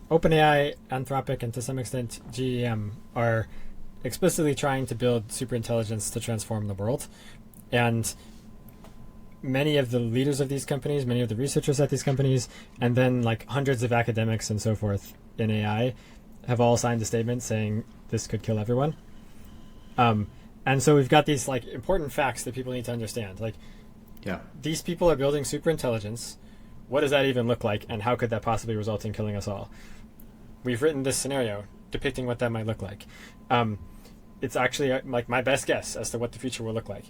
OpenAI, Anthropic, and to some extent GEM are explicitly trying to build superintelligence to transform the world. And many of the leaders of these companies, many of the researchers at these companies, and then like hundreds of academics and so forth in AI have all signed a statement saying this could kill everyone. Um, and so we've got these like important facts that people need to understand. Like Yeah. these people are building superintelligence. What does that even look like, and how could that possibly result in killing us all? We've written this scenario depicting what that might look like. Um, it's actually like my best guess as to what the future will look like.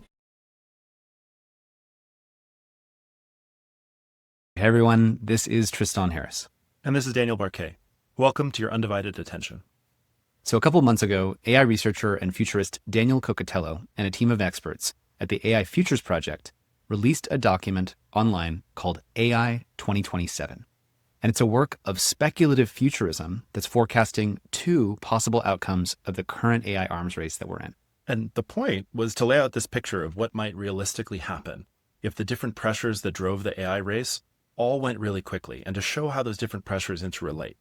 Hey everyone, this is Tristan Harris. And this is Daniel Barquet. Welcome to your undivided attention. So a couple of months ago, AI researcher and futurist Daniel Kokotajlo and a team of experts at the AI Futures Project released a document online called AI 2027. And it's a work of speculative futurism that's forecasting two possible outcomes of the current AI arms race that we're in. And the point was to lay out this picture of what might realistically happen if the different pressures that drove the AI race all went really quickly, and to show how those different pressures interrelate.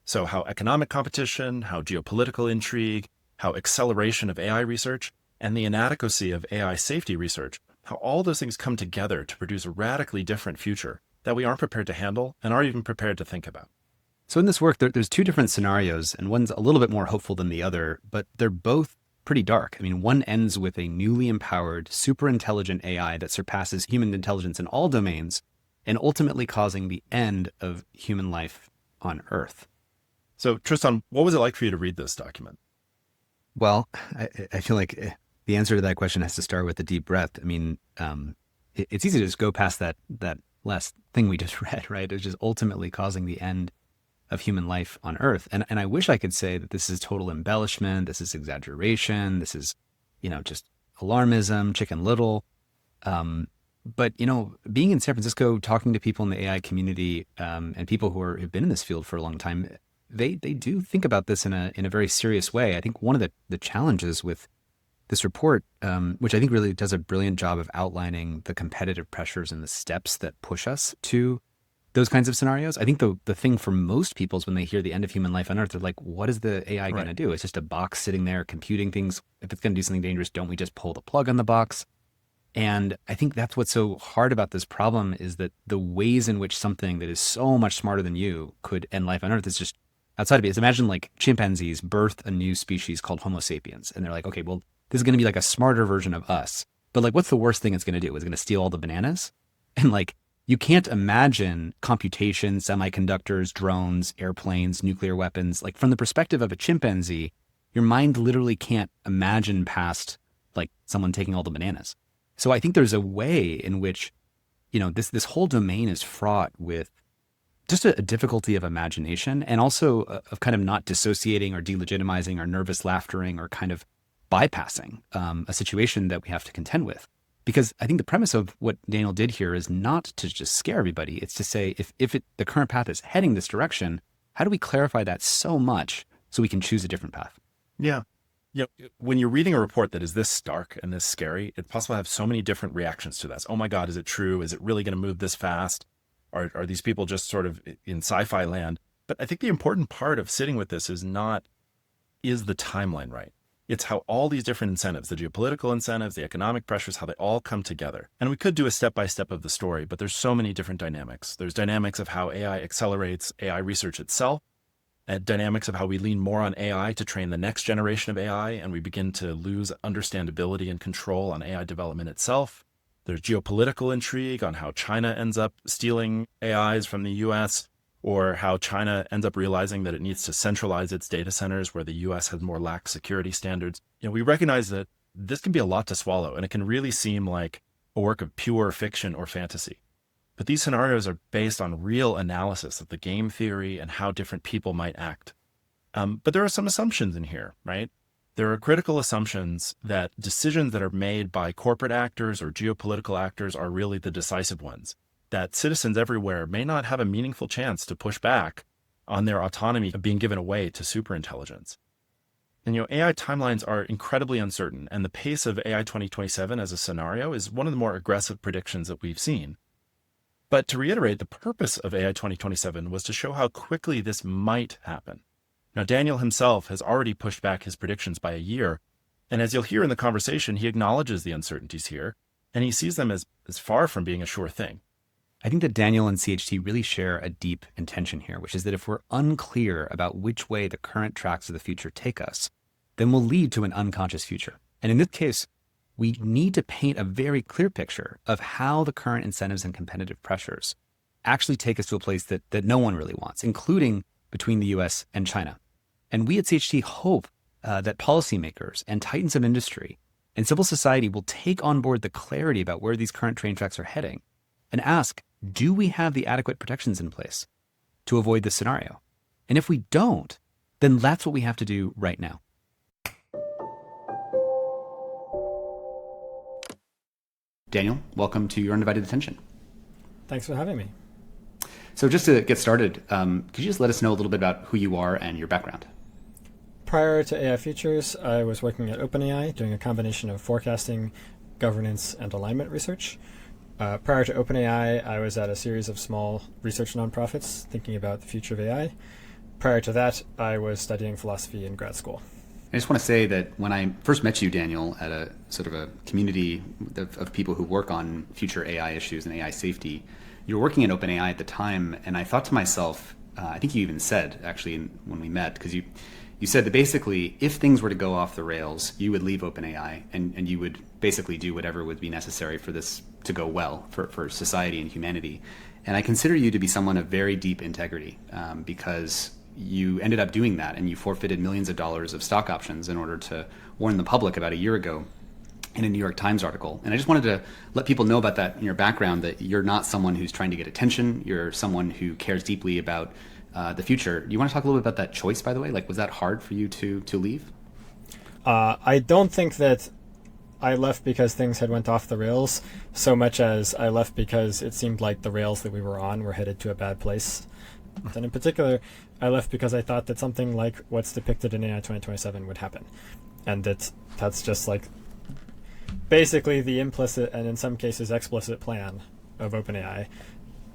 So how economic competition, how geopolitical intrigue, how acceleration of AI research, and the inadequacy of AI safety research, how all those things come together to produce a radically different future that we aren't prepared to handle and aren't even prepared to think about. So in this work, there's two different scenarios, and one's a little bit more hopeful than the other, but they're both pretty dark. I mean, one ends with a newly empowered, super intelligent AI that surpasses human intelligence in all domains, and ultimately causing the end of human life on Earth. So Tristan, what was it like for you to read this document? Well, I feel like the answer to that question has to start with a deep breath. I mean, it's easy to just go past that last thing we just read, right? It's just ultimately causing the end of human life on Earth. And I wish I could say that this is total embellishment, this is exaggeration, this is, just alarmism, Chicken Little. But, being in San Francisco, talking to people in the AI community, and people who've been in this field for a long time, they do think about this in a very serious way. I think one of the challenges with this report, which I think really does a brilliant job of outlining the competitive pressures and the steps that push us to those kinds of scenarios. I think the thing for most people is when they hear the end of human life on Earth, they're like, what is the AI going to do? It's just a box sitting there computing things. If it's going to do something dangerous, don't we just pull the plug on the box? And I think that's what's so hard about this problem, is that the ways in which something that is so much smarter than you could end life on Earth is just outside of it. Imagine like chimpanzees birthed a new species called Homo sapiens. And they're like, okay, well, this is going to be like a smarter version of us. But like, what's the worst thing it's going to do? Is it going to steal all the bananas? And like, you can't imagine computation, semiconductors, drones, airplanes, nuclear weapons. Like from the perspective of a chimpanzee, your mind literally can't imagine past like someone taking all the bananas. So I think there's a way in which, this whole domain is fraught with just a difficulty of imagination, and also of kind of not dissociating or delegitimizing or nervous laughtering or kind of bypassing a situation that we have to contend with. Because I think the premise of what Daniel did here is not to just scare everybody. It's to say, if the current path is heading this direction, how do we clarify that so much so we can choose a different path? Yeah. When you're reading a report that is this stark and this scary, it's possible to have so many different reactions to this. Oh my God, is it true? Is it really going to move this fast? Are these people just sort of in sci-fi land? But I think the important part of sitting with this is the timeline right? It's how all these different incentives, the geopolitical incentives, the economic pressures, how they all come together. And we could do a step-by-step of the story, but there's so many different dynamics. There's dynamics of how AI accelerates AI research itself, and dynamics of how we lean more on AI to train the next generation of AI, and we begin to lose understandability and control on AI development itself. There's geopolitical intrigue on how China ends up stealing AIs from the US, or how China ends up realizing that it needs to centralize its data centers where the US has more lax security standards. We recognize that this can be a lot to swallow, and it can really seem like a work of pure fiction or fantasy. But these scenarios are based on real analysis of the game theory and how different people might act. But there are some assumptions in here, right? There are critical assumptions that decisions that are made by corporate actors or geopolitical actors are really the decisive ones, that citizens everywhere may not have a meaningful chance to push back on their autonomy of being given away to superintelligence. And AI timelines are incredibly uncertain, and the pace of AI 2027 as a scenario is one of the more aggressive predictions that we've seen. But to reiterate, the purpose of AI 2027 was to show how quickly this might happen. Now, Daniel himself has already pushed back his predictions by a year, and as you'll hear in the conversation, he acknowledges the uncertainties here, and he sees them as far from being a sure thing. I think that Daniel and CHT really share a deep intention here, which is that if we're unclear about which way the current tracks of the future take us, then we'll lead to an unconscious future. And in this case, we need to paint a very clear picture of how the current incentives and competitive pressures actually take us to a place that no one really wants, including between the US and China. And we at CHT hope that policymakers and titans of industry and civil society will take on board the clarity about where these current train tracks are heading and ask, do we have the adequate protections in place to avoid this scenario? And if we don't, then that's what we have to do right now. Daniel, welcome to Your Undivided Attention. Thanks for having me. So just to get started, could you just let us know a little bit about who you are and your background? Prior to AI Futures, I was working at OpenAI doing a combination of forecasting, governance, and alignment research. Prior to OpenAI, I was at a series of small research nonprofits thinking about the future of AI. Prior to that, I was studying philosophy in grad school. I just want to say that when I first met you, Daniel, at a sort of a community of people who work on future AI issues and AI safety, you were working at OpenAI at the time, and I thought to myself, I think you even said, actually, when we met, because you said that basically, if things were to go off the rails, you would leave OpenAI, and you would basically do whatever would be necessary for this to go well for society and humanity. And I consider you to be someone of very deep integrity, because you ended up doing that, and you forfeited millions of dollars of stock options in order to warn the public about a year ago in a New York Times article. And I just wanted to let people know about that in your background, that you're not someone who's trying to get attention. You're someone who cares deeply about the future. Do you want to talk a little bit about that choice, by the way? Like, was that hard for you to leave? I don't think that I left because things had went off the rails so much as I left because it seemed like the rails that we were on were headed to a bad place. And in particular, I left because I thought that something like what's depicted in AI 2027 would happen. And that's just like basically the implicit and in some cases explicit plan of OpenAI,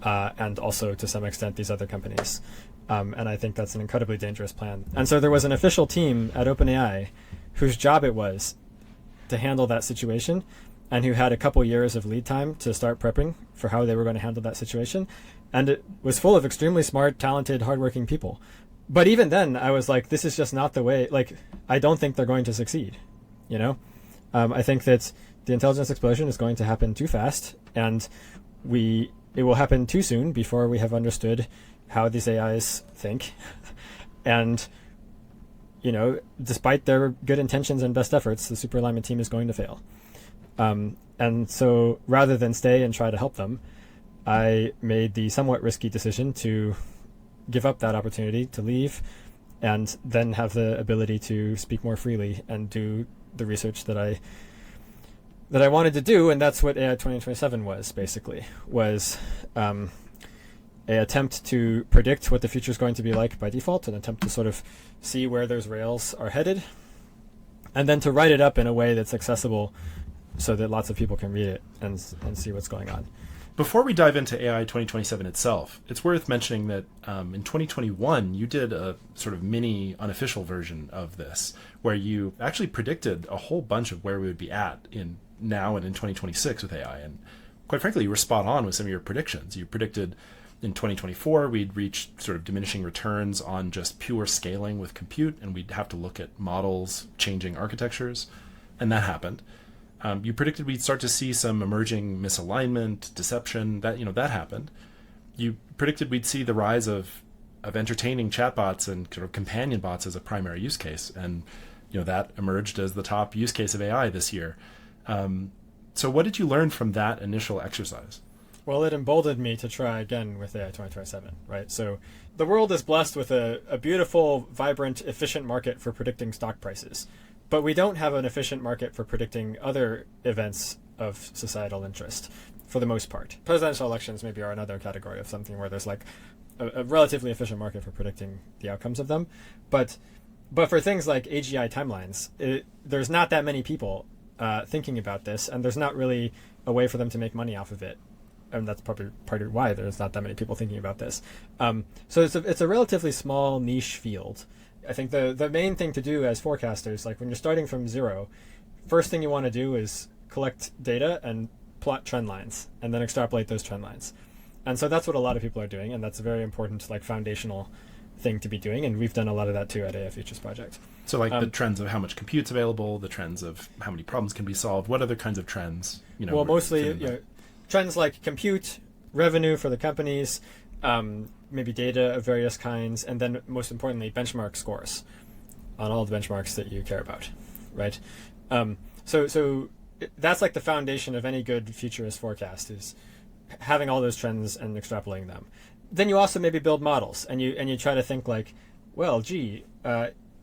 and also to some extent these other companies. And I think that's an incredibly dangerous plan. And so there was an official team at OpenAI whose job it was to handle that situation, and who had a couple years of lead time to start prepping for how they were going to handle that situation. And it was full of extremely smart, talented, hardworking people. But even then, I was like, this is just not the way, like, I don't think they're going to succeed, you know? I think that the intelligence explosion is going to happen too fast, and it will happen too soon before we have understood how these AIs think. And, you know, despite their good intentions and best efforts, the super alignment team is going to fail. And so rather than stay and try to help them, I made the somewhat risky decision to give up that opportunity to leave and then have the ability to speak more freely and do the research that I wanted to do. And that's what AI 2027 was, basically, was an attempt to predict what the future is going to be like by default, an attempt to sort of see where those rails are headed, and then to write it up in a way that's accessible so that lots of people can read it and see what's going on. Before we dive into AI 2027 itself, it's worth mentioning that in 2021, you did a sort of mini unofficial version of this, where you actually predicted a whole bunch of where we would be at in now and in 2026 with AI. And quite frankly, you were spot on with some of your predictions. You predicted in 2024, we'd reach sort of diminishing returns on just pure scaling with compute, and we'd have to look at models changing architectures, and that happened. You predicted we'd start to see some emerging misalignment, deception. That happened. You predicted we'd see the rise of entertaining chatbots and sort of companion bots as a primary use case, and that emerged as the top use case of AI this year. So what did you learn from that initial exercise? Well, it emboldened me to try again with AI 2027, right? So the world is blessed with a beautiful, vibrant, efficient market for predicting stock prices. But we don't have an efficient market for predicting other events of societal interest, for the most part. Presidential elections maybe are another category of something where there's like a relatively efficient market for predicting the outcomes of them. But for things like AGI timelines, there's not that many people thinking about this, and there's not really a way for them to make money off of it and that's probably part of why there's not that many people thinking about this. So it's a relatively small niche field. I think the main thing to do as forecasters, like when you're starting from zero, first thing you want to do is collect data and plot trend lines, and then extrapolate those trend lines. And so that's what a lot of people are doing, and that's a very important, like, foundational thing to be doing, and we've done a lot of that too at AI Futures Project. So like the trends of how much compute's available, the trends of how many problems can be solved, what other kinds of trends? Well, mostly trends like compute, revenue for the companies, maybe data of various kinds, and then most importantly, benchmark scores on all the benchmarks that you care about, right? So that's like the foundation of any good futurist forecast, is having all those trends and extrapolating them. Then you also maybe build models, and you try to think like, well, gee,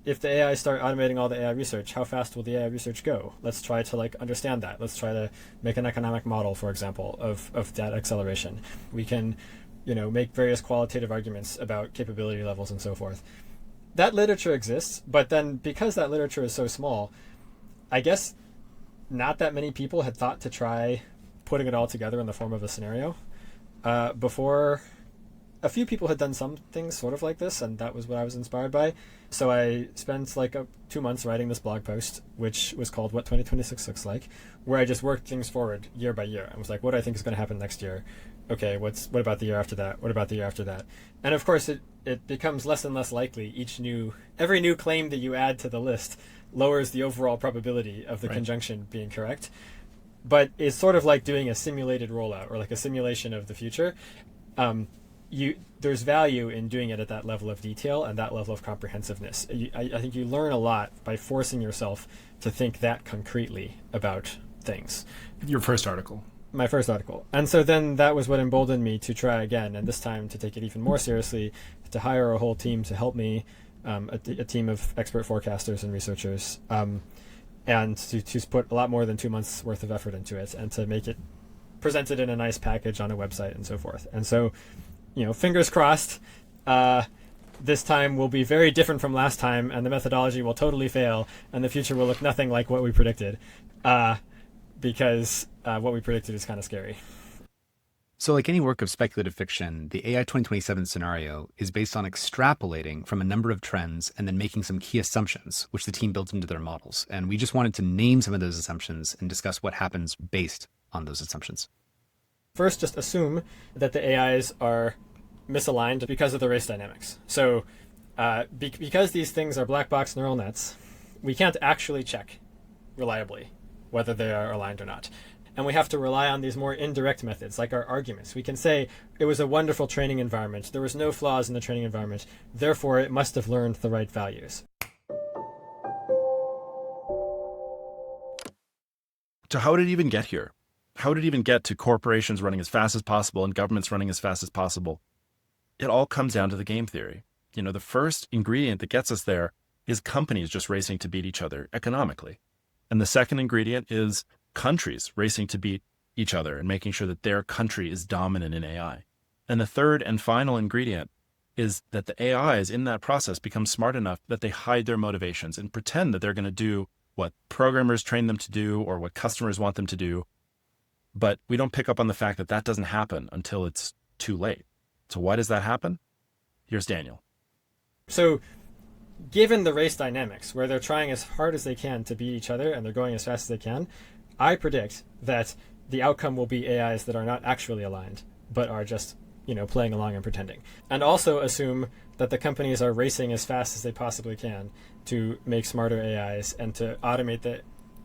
if the AI start automating all the AI research, how fast will the AI research go? Let's try to like understand that. Let's try to make an economic model, for example, of data acceleration. We can, make various qualitative arguments about capability levels and so forth. That literature exists, but then because that literature is so small, I guess not that many people had thought to try putting it all together in the form of a scenario. Before, a few people had done some things sort of like this, and that was what I was inspired by. So I spent like 2 months writing this blog post, which was called What 2026 Looks Like, where I just worked things forward year by year. I was like, what do I think is going to happen next year? Okay, what about the year after that? What about the year after that? And of course, it becomes less and less likely. Every new claim that you add to the list lowers the overall probability of the conjunction being correct. But it's sort of like doing a simulated rollout, or like a simulation of the future. There's value in doing it at that level of detail and that level of comprehensiveness. I think you learn a lot by forcing yourself to think that concretely about things. Your first article. My first article. And so then that was what emboldened me to try again, and this time to take it even more seriously, to hire a whole team to help me, a team of expert forecasters and researchers, and to put a lot more than 2 months worth of effort into it, and to make it presented in a nice package on a website and so forth. And so, fingers crossed, this time will be very different from last time, and the methodology will totally fail, and the future will look nothing like what we predicted, because what we predicted is kind of scary. So like any work of speculative fiction, the AI 2027 scenario is based on extrapolating from a number of trends and then making some key assumptions, which the team built into their models. And we just wanted to name some of those assumptions and discuss what happens based on those assumptions. First, just assume that the AIs are misaligned because of the race dynamics. So because these things are black box neural nets, we can't actually check reliably whether they are aligned or not. And we have to rely on these more indirect methods, like our arguments. We can say it was a wonderful training environment. There was no flaws in the training environment. Therefore, it must have learned the right values. So how did it even get here? How did it even get to corporations running as fast as possible and governments running as fast as possible? It all comes down to the game theory. The first ingredient that gets us there is companies just racing to beat each other economically. And the second ingredient is countries racing to beat each other and making sure that their country is dominant in AI. And the third and final ingredient is that the AIs in that process become smart enough that they hide their motivations and pretend that they're going to do what programmers train them to do or what customers want them to do. But we don't pick up on the fact that that doesn't happen until it's too late. So why does that happen? Here's Daniel. So given the race dynamics, where they're trying as hard as they can to beat each other and they're going as fast as they can, I predict that the outcome will be AIs that are not actually aligned, but are just, playing along and pretending. And also assume that the companies are racing as fast as they possibly can to make smarter AIs and to automate the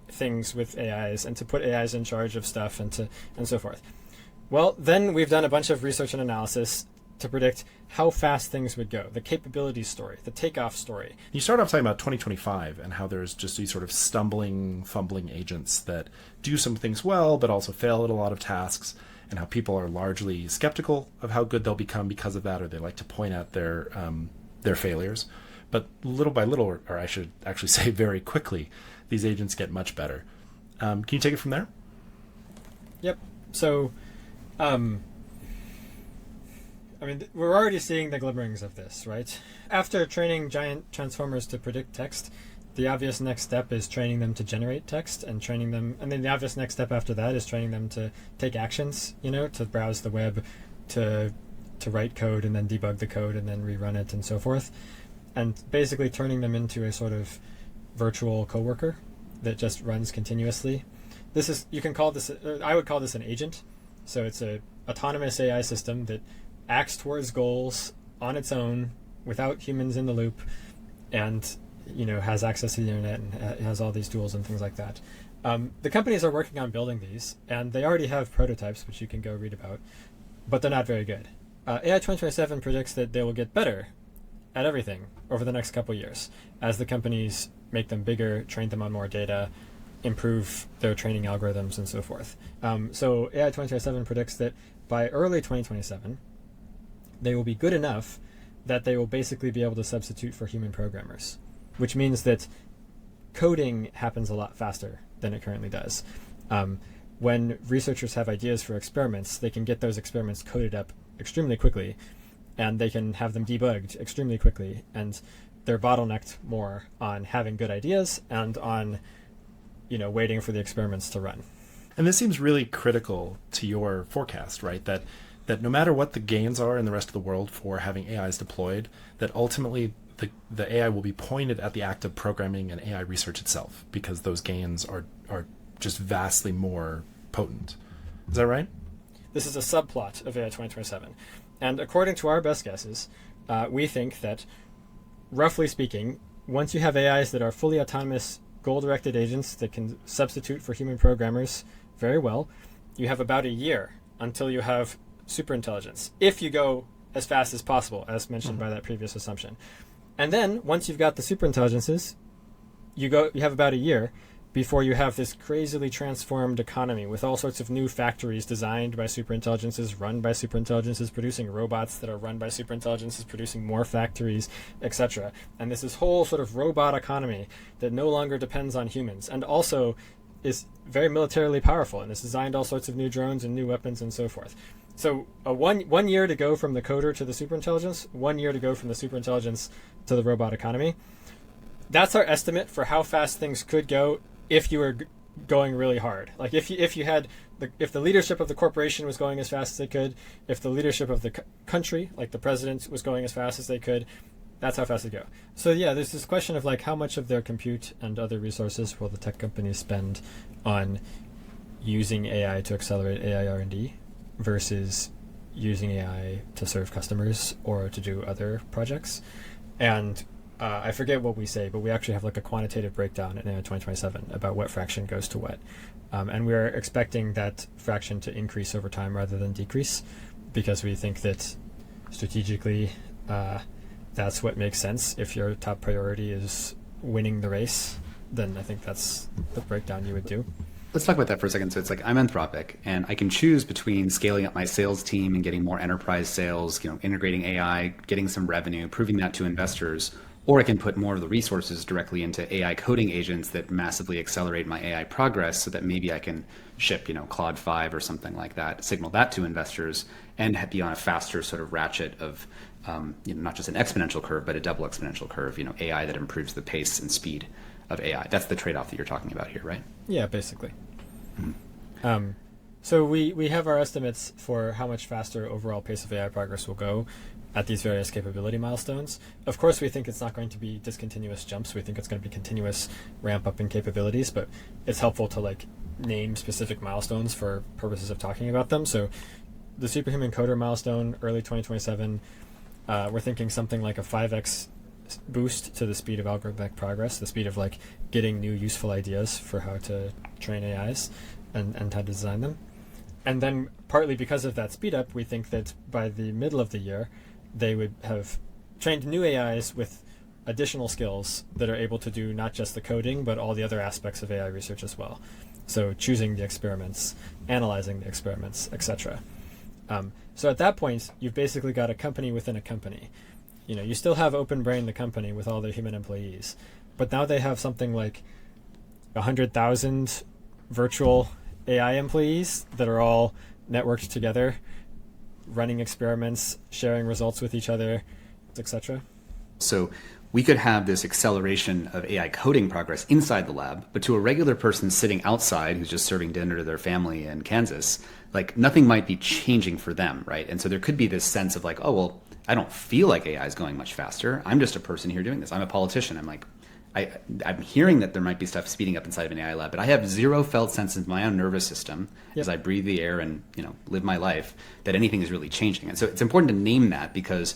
things with AIs and to put AIs in charge of stuff and so forth. Well, then we've done a bunch of research and analysis to predict how fast things would go, the capability story, the takeoff story. You start off talking about 2025 and how there's just these sort of stumbling, fumbling agents that do some things well, but also fail at a lot of tasks, and how people are largely skeptical of how good they'll become because of that, or they like to point out their failures. But little by little, or I should actually say very quickly, these agents get much better. Can you take it from there? Yep. So, we're already seeing the glimmerings of this, right? After training giant transformers to predict text, the obvious next step is training them to generate text and training them, and then the obvious next step after that is training them to take actions, to browse the web, to write code and then debug the code and then rerun it and so forth. And basically turning them into a sort of virtual coworker that just runs continuously. I would call this an agent. So it's a autonomous AI system that acts towards goals on its own without humans in the loop, and has access to the internet and has all these tools and things like that. The companies are working on building these, and they already have prototypes, which you can go read about, but they're not very good. AI 2027 predicts that they will get better at everything over the next couple years as the companies make them bigger, train them on more data, improve their training algorithms, and so forth. So AI 2027 predicts that by early 2027, they will be good enough that they will basically be able to substitute for human programmers, which means that coding happens a lot faster than it currently does. When researchers have ideas for experiments, they can get those experiments coded up extremely quickly, and they can have them debugged extremely quickly, and they're bottlenecked more on having good ideas and on waiting for the experiments to run. And this seems really critical to your forecast, right? That no matter what the gains are in the rest of the world for having AIs deployed, that ultimately the AI will be pointed at the act of programming and AI research itself, because those gains are just vastly more potent. Is that right? This is a subplot of AI 2027. And according to our best guesses, we think that, roughly speaking, once you have AIs that are fully autonomous, goal-directed agents that can substitute for human programmers very well, you have about a year until you have superintelligence, if you go as fast as possible, as mentioned by that previous assumption. And then, once you've got the superintelligences, you have about a year before you have this crazily transformed economy with all sorts of new factories designed by superintelligences, run by superintelligences, producing robots that are run by superintelligences, producing more factories, etc. And this whole sort of robot economy that no longer depends on humans, and also is very militarily powerful, and has designed all sorts of new drones and new weapons and so forth. So one year to go from the coder to the superintelligence, 1 year to go from the superintelligence to the robot economy. That's our estimate for how fast things could go if you were going really hard. Like if the leadership of the corporation was going as fast as they could, if the leadership of the country, like the president, was going as fast as they could, that's how fast they go. So yeah, there's this question of like how much of their compute and other resources will the tech companies spend on using AI to accelerate AI R&D versus using AI to serve customers or to do other projects. And I forget what we say, but we actually have like a quantitative breakdown in 2027 about what fraction goes to what. And we're expecting that fraction to increase over time rather than decrease, because we think that strategically that's what makes sense. If your top priority is winning the race, then I think that's the breakdown you would do. Let's talk about that for a second. So it's like I'm Anthropic, and I can choose between scaling up my sales team and getting more enterprise sales, integrating AI, getting some revenue, proving that to investors, or I can put more of the resources directly into AI coding agents that massively accelerate my AI progress so that maybe I can ship, Claude 5 or something like that, signal that to investors, and be on a faster sort of ratchet of, not just an exponential curve, but a double exponential curve, AI that improves the pace and speed of AI. That's the trade-off that you're talking about here, right? Yeah, basically. So we have our estimates for how much faster overall pace of AI progress will go at these various capability milestones. Of course, we think it's not going to be discontinuous jumps. We think it's going to be continuous ramp up in capabilities, but it's helpful to name specific milestones for purposes of talking about them. So the superhuman coder milestone, early 2027, we're thinking something like a 5x boost to the speed of algorithmic progress, the speed of getting new useful ideas for how to train AIs and how to design them. And then partly because of that speed up, we think that by the middle of the year, they would have trained new AIs with additional skills that are able to do not just the coding, but all the other aspects of AI research as well. So choosing the experiments, analyzing the experiments, etc. So at that point, you've basically got a company within a company. You still have OpenBrain, the company, with all their human employees, but now they have something like 100,000 virtual AI employees that are all networked together, running experiments, sharing results with each other, etc. So we could have this acceleration of AI coding progress inside the lab, but to a regular person sitting outside who's just serving dinner to their family in Kansas, like nothing might be changing for them, right? And so there could be this sense of like, oh, well, I don't feel like AI is going much faster. I'm just a person here doing this. I'm a politician. I'm like, I'm hearing that there might be stuff speeding up inside of an AI lab, but I have zero felt sense in my own nervous system as I breathe the air and live my life that anything is really changing. And so it's important to name that because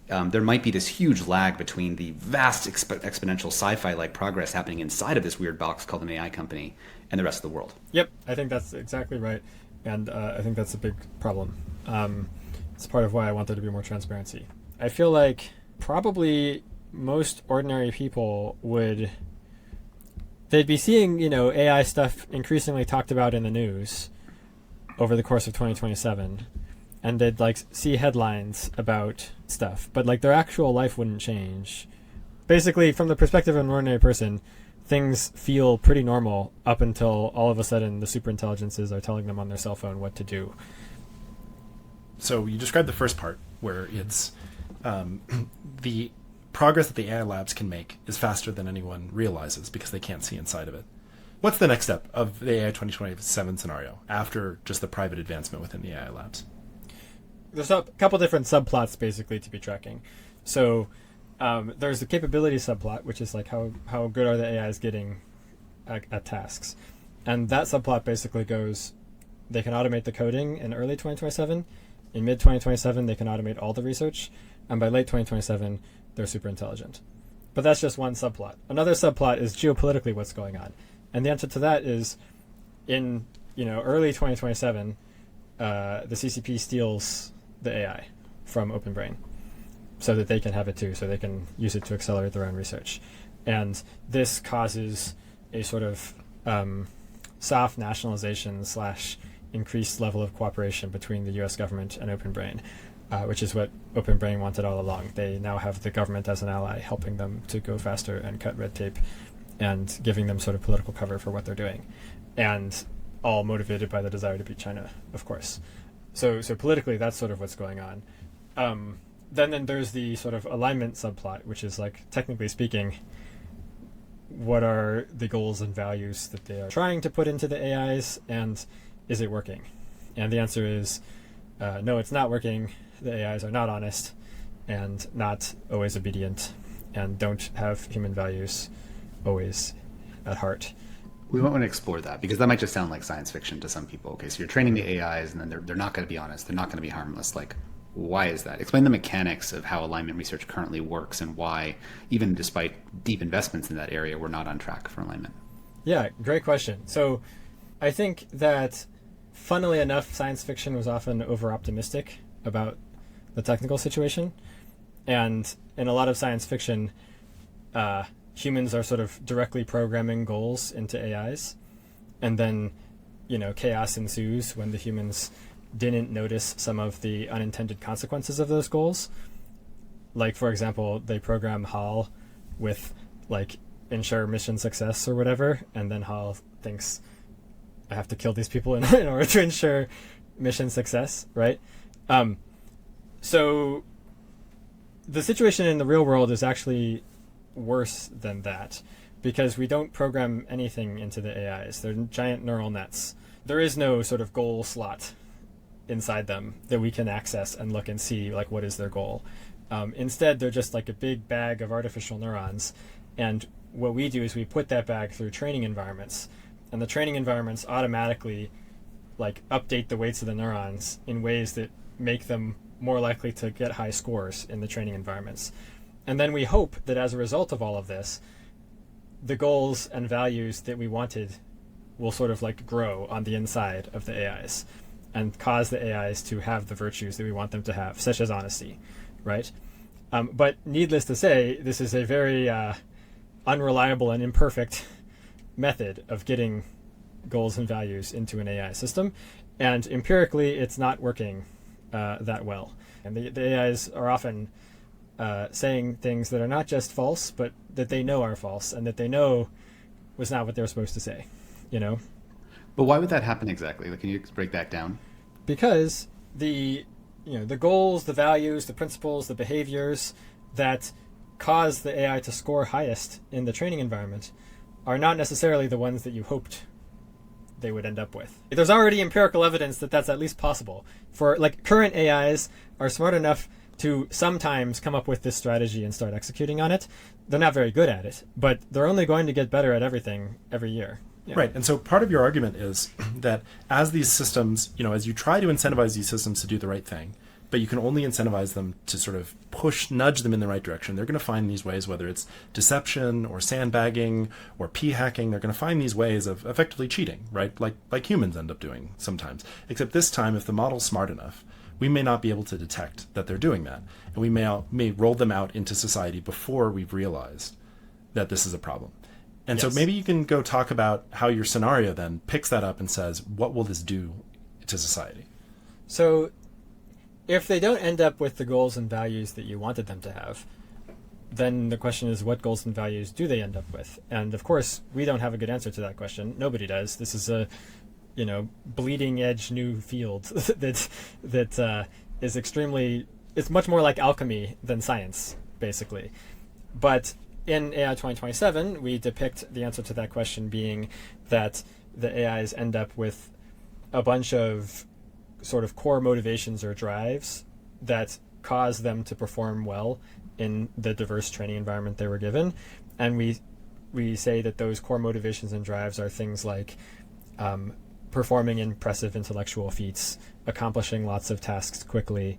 there might be this huge lag between the vast exponential sci-fi-like progress happening inside of this weird box called an AI company and the rest of the world. Yep, I think that's exactly right, and I think that's a big problem. It's part of why I want there to be more transparency. I feel like probably most ordinary people they'd be seeing, AI stuff increasingly talked about in the news over the course of 2027, and they'd see headlines about stuff, but their actual life wouldn't change. Basically, from the perspective of an ordinary person, things feel pretty normal up until all of a sudden the superintelligences are telling them on their cell phone what to do. So you described the first part where it's the progress that the AI labs can make is faster than anyone realizes because they can't see inside of it. What's the next step of the AI 2027 scenario after just the private advancement within the AI labs? There's a couple different subplots basically to be tracking. So there's the capability subplot, which is how good are the AIs getting at tasks. And that subplot basically goes, they can automate the coding in early 2027. In mid 2027, they can automate all the research. And by late 2027, they're super intelligent. But that's just one subplot. Another subplot is geopolitically what's going on. And the answer to that is in early 2027, the CCP steals the AI from OpenBrain so that they can have it too, so they can use it to accelerate their own research. And this causes a sort of soft nationalization / increased level of cooperation between the US government and OpenBrain. Which is what OpenBrain wanted all along. They now have the government as an ally, helping them to go faster and cut red tape and giving them sort of political cover for what they're doing. And all motivated by the desire to beat China, of course. So politically, that's sort of what's going on. Then there's the sort of alignment subplot, which is technically speaking, what are the goals and values that they are trying to put into the AIs, and is it working? And the answer is, no, it's not working. The AIs are not honest and not always obedient and don't have human values always at heart. We might want to explore that because that might just sound like science fiction to some people. Okay, so you're training the AIs and then they're not going to be honest. They're not going to be harmless. Why is that? Explain the mechanics of how alignment research currently works and why, even despite deep investments in that area, we're not on track for alignment. Yeah, great question. So I think that, funnily enough, science fiction was often over-optimistic about the technical situation. And in a lot of science fiction, humans are sort of directly programming goals into AIs. And then, chaos ensues when the humans didn't notice some of the unintended consequences of those goals. For example, they program HAL with, ensure mission success or whatever. And then HAL thinks, I have to kill these people in order to ensure mission success, right? So the situation in the real world is actually worse than that because we don't program anything into the AIs. They're giant neural nets. There is no sort of goal slot inside them that we can access and look and see what is their goal. Instead, they're just a big bag of artificial neurons. And what we do is we put that bag through training environments. And the training environments automatically update the weights of the neurons in ways that make them more likely to get high scores in the training environments. And then we hope that as a result of all of this, the goals and values that we wanted will sort of grow on the inside of the AIs and cause the AIs to have the virtues that we want them to have, such as honesty, right? But needless to say, this is a very unreliable and imperfect method of getting goals and values into an AI system. And empirically, it's not working that well. And the AIs are often saying things that are not just false, but that they know are false and that they know was not what they were supposed to say, But why would that happen exactly? Can you break that down? Because the goals, the values, the principles, the behaviors that cause the AI to score highest in the training environment are not necessarily the ones that you hoped they would end up with. There's already empirical evidence that that's at least possible. For like current AIs are smart enough to sometimes come up with this strategy and start executing on it. They're not very good at it, but they're only going to get better at everything every year. Yeah. Right. And so part of your argument is that as these systems, as you try to incentivize these systems to do the right thing, but you can only incentivize them to sort of nudge them in the right direction. They're going to find these ways, whether it's deception or sandbagging or p-hacking, they're going to find these ways of effectively cheating, right? Like humans end up doing sometimes. Except this time, if the model's smart enough, we may not be able to detect that they're doing that. And we may roll them out into society before we've realized that this is a problem. And Yes. so maybe you can go talk about how your scenario then picks that up and says, what will this do to society? So if they don't end up with the goals and values that you wanted them to have, then the question is, what goals and values do they end up with? And of course, we don't have a good answer to that question. Nobody does. This is a, bleeding edge new field that is extremely, it's much more like alchemy than science, basically. But in AI 2027, we depict the answer to that question being that the AIs end up with a bunch of sort of core motivations or drives that cause them to perform well in the diverse training environment they were given. And we say that those core motivations and drives are things like performing impressive intellectual feats, accomplishing lots of tasks quickly,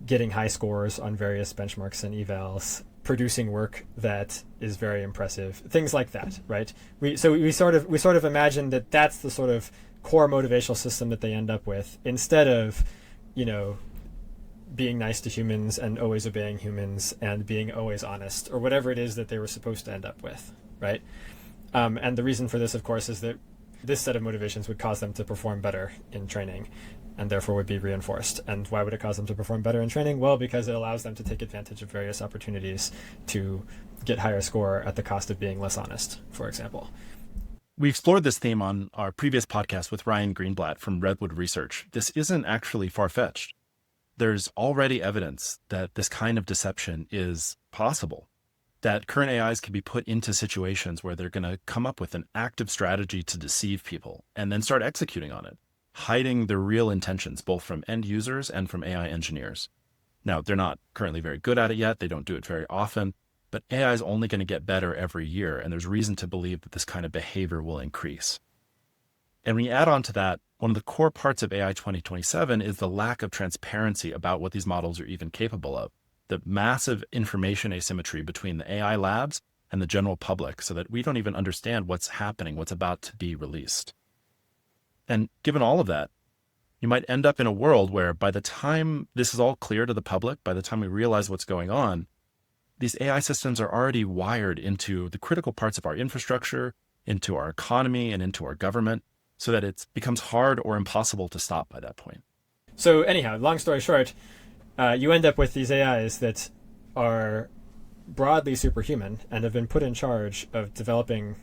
getting high scores on various benchmarks and evals, producing work that is very impressive, things like that, right? We sort of imagine that that's the sort of core motivational system that they end up with, instead of, being nice to humans and always obeying humans and being always honest, or whatever it is that they were supposed to end up with, right? And the reason for this, of course, is that this set of motivations would cause them to perform better in training, and therefore would be reinforced. And why would it cause them to perform better in training? Well, because it allows them to take advantage of various opportunities to get higher score at the cost of being less honest, for example. We explored this theme on our previous podcast with Ryan Greenblatt from Redwood Research. This isn't actually far-fetched. There's already evidence that this kind of deception is possible, that current AIs can be put into situations where they're going to come up with an active strategy to deceive people and then start executing on it, hiding their real intentions, both from end users and from AI engineers. Now, they're not currently very good at it yet. They don't do it very often. But AI is only going to get better every year, and there's reason to believe that this kind of behavior will increase. And when you add on to that, one of the core parts of AI 2027 is the lack of transparency about what these models are even capable of, the massive information asymmetry between the AI labs and the general public, so that we don't even understand what's happening, what's about to be released. And given all of that, you might end up in a world where by the time this is all clear to the public, by the time we realize what's going on, these AI systems are already wired into the critical parts of our infrastructure, into our economy, and into our government, so that it becomes hard or impossible to stop by that point. So anyhow, long story short, you end up with these AIs that are broadly superhuman and have been put in charge of developing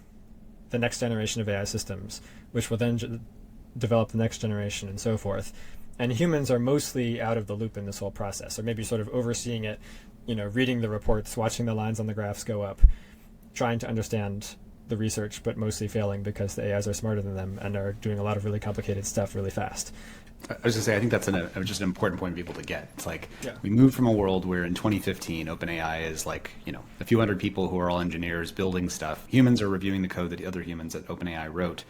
the next generation of AI systems, which will then develop the next generation and so forth. And humans are mostly out of the loop in this whole process, or maybe sort of overseeing it, reading the reports, watching the lines on the graphs go up, trying to understand the research, but mostly failing because the AIs are smarter than them and are doing a lot of really complicated stuff really fast. I was going to say, I think that's just an important point for people to get. It's like, we moved from a world where in 2015, OpenAI is like, a few hundred people who are all engineers building stuff. Humans are reviewing the code that the other humans at OpenAI wrote.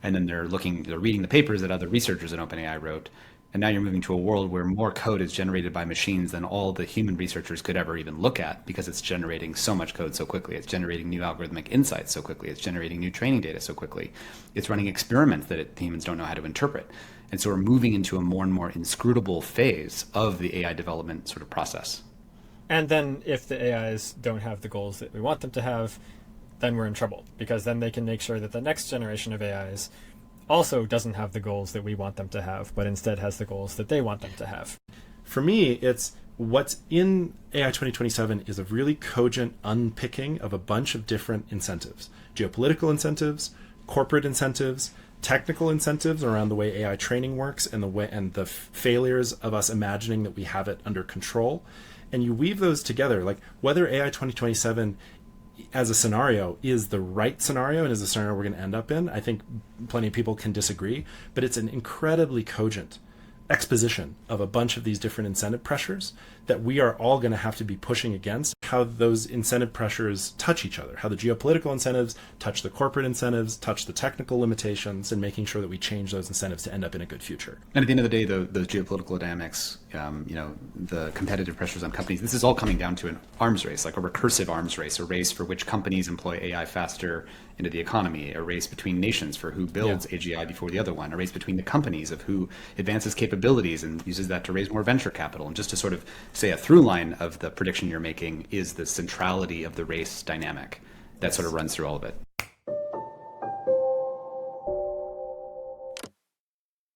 And then they're reading the papers that other researchers at OpenAI wrote. And now you're moving to a world where more code is generated by machines than all the human researchers could ever even look at, because it's generating so much code so quickly. It's generating new algorithmic insights so quickly. It's generating new training data so quickly. It's running experiments that humans don't know how to interpret. And so we're moving into a more and more inscrutable phase of the AI development sort of process. And then if the AIs don't have the goals that we want them to have, then we're in trouble, because then they can make sure that the next generation of AIs also doesn't have the goals that we want them to have, but instead has the goals that they want them to have. For me, it's what's in AI 2027 is a really cogent unpicking of a bunch of different incentives: geopolitical incentives, corporate incentives, technical incentives around the way AI training works, and the failures of us imagining that we have it under control. And you weave those together, like whether AI 2027 as a scenario is the right scenario and is the scenario we're going to end up in, I think plenty of people can disagree, but it's an incredibly cogent exposition of a bunch of these different incentive pressures that we are all going to have to be pushing against, how those incentive pressures touch each other, how the geopolitical incentives touch the corporate incentives, touch the technical limitations, and making sure that we change those incentives to end up in a good future. And at the end of the day, those geopolitical dynamics, the competitive pressures on companies, this is all coming down to an arms race, like a recursive arms race, a race for which companies employ AI faster into the economy, a race between nations for who builds AGI before the other one, a race between the companies of who advances capabilities and uses that to raise more venture capital. And just to sort of say a through line of the prediction you're making is the centrality of the race dynamic that sort of runs through all of it.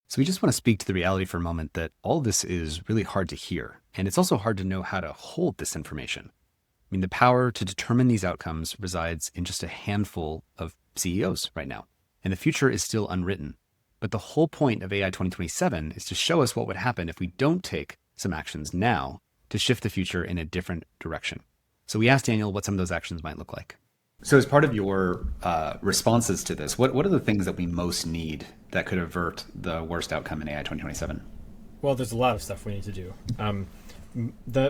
So we just want to speak to the reality for a moment that all of this is really hard to hear. And it's also hard to know how to hold this information. I mean, the power to determine these outcomes resides in just a handful of CEOs right now. And the future is still unwritten. But the whole point of AI 2027 is to show us what would happen if we don't take some actions now to shift the future in a different direction. So we asked Daniel what some of those actions might look like. So as part of your responses to this, what are the things that we most need that could avert the worst outcome in AI 2027? Well, there's a lot of stuff we need to do.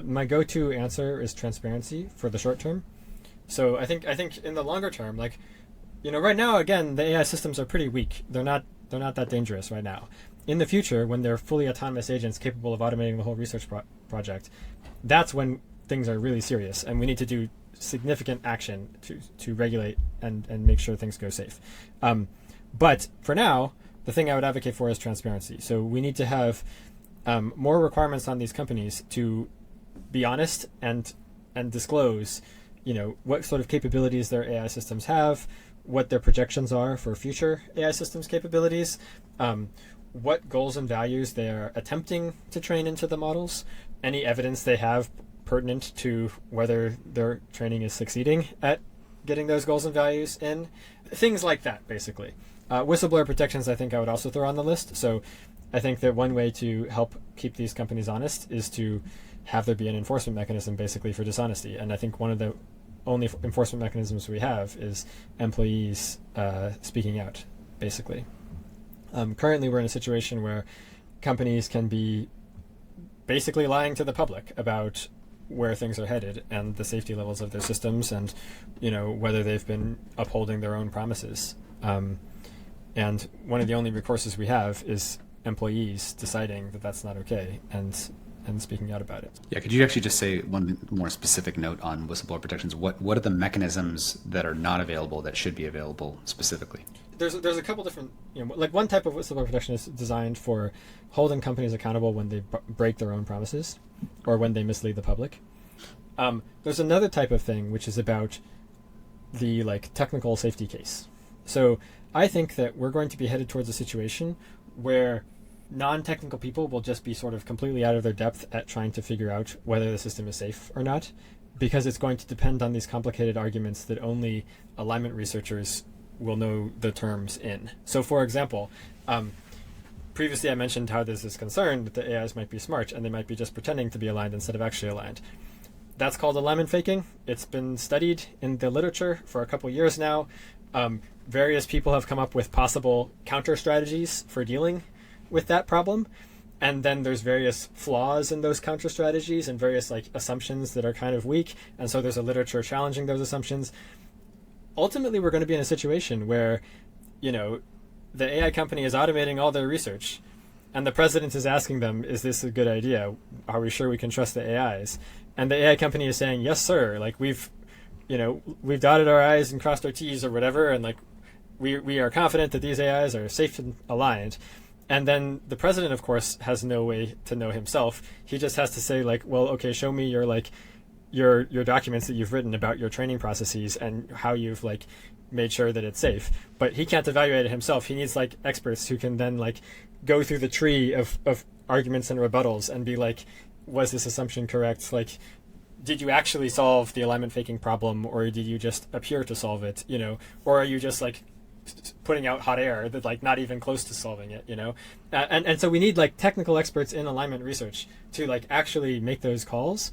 My go-to answer is transparency for the short term. So I think in the longer term, right now, again, the AI systems are pretty weak. They're not that dangerous right now. In the future, when they're fully autonomous agents capable of automating the whole research project, that's when things are really serious, and we need to do significant action to regulate and make sure things go safe. But for now, the thing I would advocate for is transparency. So we need to have more requirements on these companies to be honest and disclose, what sort of capabilities their AI systems have, what their projections are for future AI systems capabilities, what goals and values they are attempting to train into the models, any evidence they have pertinent to whether their training is succeeding at getting those goals and values in, things like that, basically. Whistleblower protections, I think I would also throw on the list. So I think that one way to help keep these companies honest is to have there be an enforcement mechanism basically for dishonesty. And I think one of the only enforcement mechanisms we have is employees speaking out, basically. Currently, we're in a situation where companies can be basically lying to the public about where things are headed and the safety levels of their systems and, whether they've been upholding their own promises. And one of the only recourses we have is employees deciding that that's not okay and speaking out about it. Yeah, could you actually just say one more specific note on whistleblower protections? What are the mechanisms that are not available that should be available specifically? There's a couple different, one type of whistleblower protection is designed for holding companies accountable when they break their own promises or when they mislead the public. There's another type of thing which is about the technical safety case. So I think that we're going to be headed towards a situation where non-technical people will just be sort of completely out of their depth at trying to figure out whether the system is safe or not, because it's going to depend on these complicated arguments that only alignment researchers will know the terms in. So for example, previously I mentioned how there's this concern that the AIs might be smart and they might be just pretending to be aligned instead of actually aligned. That's called alignment faking. It's been studied in the literature for a couple years now. Various people have come up with possible counter strategies for dealing with that problem. And then there's various flaws in those counter strategies and various assumptions that are kind of weak. And so there's a literature challenging those assumptions. Ultimately, we're going to be in a situation where, the AI company is automating all their research and the president is asking them, is this a good idea? Are we sure we can trust the AIs? And the AI company is saying, yes, sir. We've dotted our I's and crossed our T's or whatever. And we are confident that these AIs are safe and aligned. And then the president, of course, has no way to know himself. He just has to say well, okay, show me your documents that you've written about your training processes and how you've made sure that it's safe. But he can't evaluate it himself. He needs experts who can then go through the tree of arguments and rebuttals and be was this assumption correct? Did you actually solve the alignment faking problem, or did you just appear to solve it? Or are you just putting out hot air that not even close to solving it? And so we need technical experts in alignment research to actually make those calls.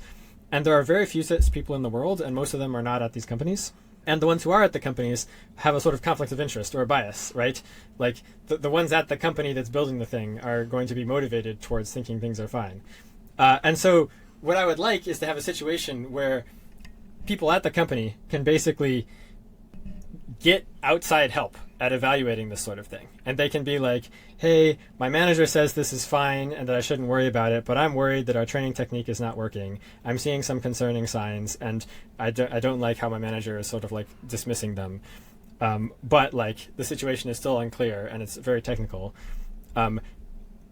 And there are very few such people in the world, and most of them are not at these companies. And the ones who are at the companies have a sort of conflict of interest or a bias, right? Like the ones at the company that's building the thing are going to be motivated towards thinking things are fine. And so what I would like is to have a situation where people at the company can basically get outside help at evaluating this sort of thing. And they can be like, hey, my manager says this is fine and that I shouldn't worry about it, but I'm worried that our training technique is not working. I'm seeing some concerning signs, and I don't like how my manager is sort of like dismissing them. But like the situation is still unclear and it's very technical.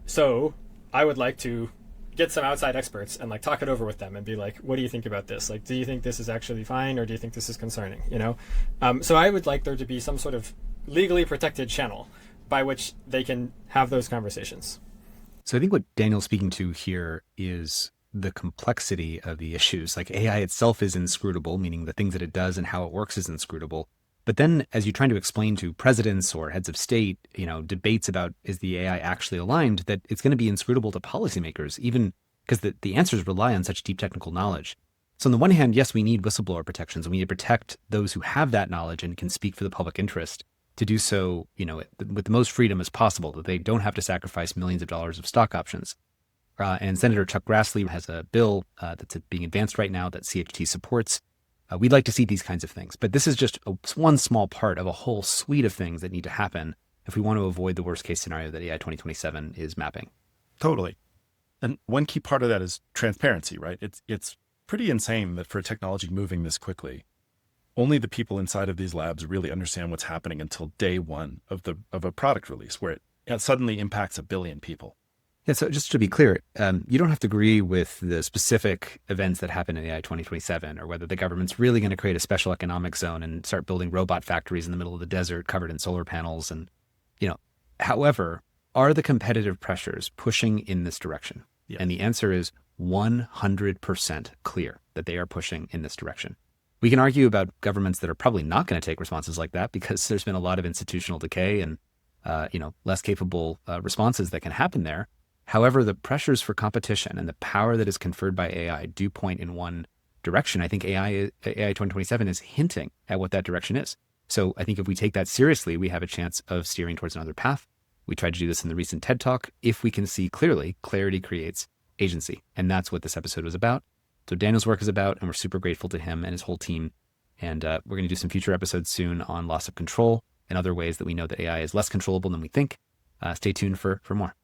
So I would like to get some outside experts and like talk it over with them and be like, what do you think about this? Like, do you think this is actually fine, or do you think this is concerning? You know? So I would like there to be some sort of legally protected channel by which they can have those conversations. So I think what Daniel's speaking to here is the complexity of the issues. Like AI itself is inscrutable, meaning the things that it does and how it works is inscrutable. But then as you're trying to explain to presidents or heads of state, you know, debates about is the AI actually aligned, that it's going to be inscrutable to policymakers, even because the answers rely on such deep technical knowledge. So on the one hand, yes, we need whistleblower protections. We need to protect those who have that knowledge and can speak for the public interest, to do so, you know, with the most freedom as possible, that they don't have to sacrifice millions of dollars of stock options. And Senator Chuck Grassley has a bill that's being advanced right now that CHT supports. We'd like to see these kinds of things, but this is just one small part of a whole suite of things that need to happen if we want to avoid the worst case scenario that AI 2027 is mapping. Totally. And one key part of that is transparency, right? It's pretty insane that for a technology moving this quickly, only the people inside of these labs really understand what's happening until day one of a product release, where it suddenly impacts 1 billion people. Yeah, so just to be clear, you don't have to agree with the specific events that happen in AI 2027, or whether the government's really going to create a special economic zone and start building robot factories in the middle of the desert covered in solar panels. And, you know, however, are the competitive pressures pushing in this direction? Yeah. And the answer is 100% clear that they are pushing in this direction. We can argue about governments that are probably not going to take responses like that, because there's been a lot of institutional decay and, less capable responses that can happen there. However, the pressures for competition and the power that is conferred by AI do point in one direction. I think AI 2027 is hinting at what that direction is. So I think if we take that seriously, we have a chance of steering towards another path. We tried to do this in the recent TED Talk. If we can see clearly, clarity creates agency. And that's what this episode was about. So Daniel's work is about, and we're super grateful to him and his whole team. And we're going to do some future episodes soon on loss of control and other ways that we know that AI is less controllable than we think. Stay tuned for more.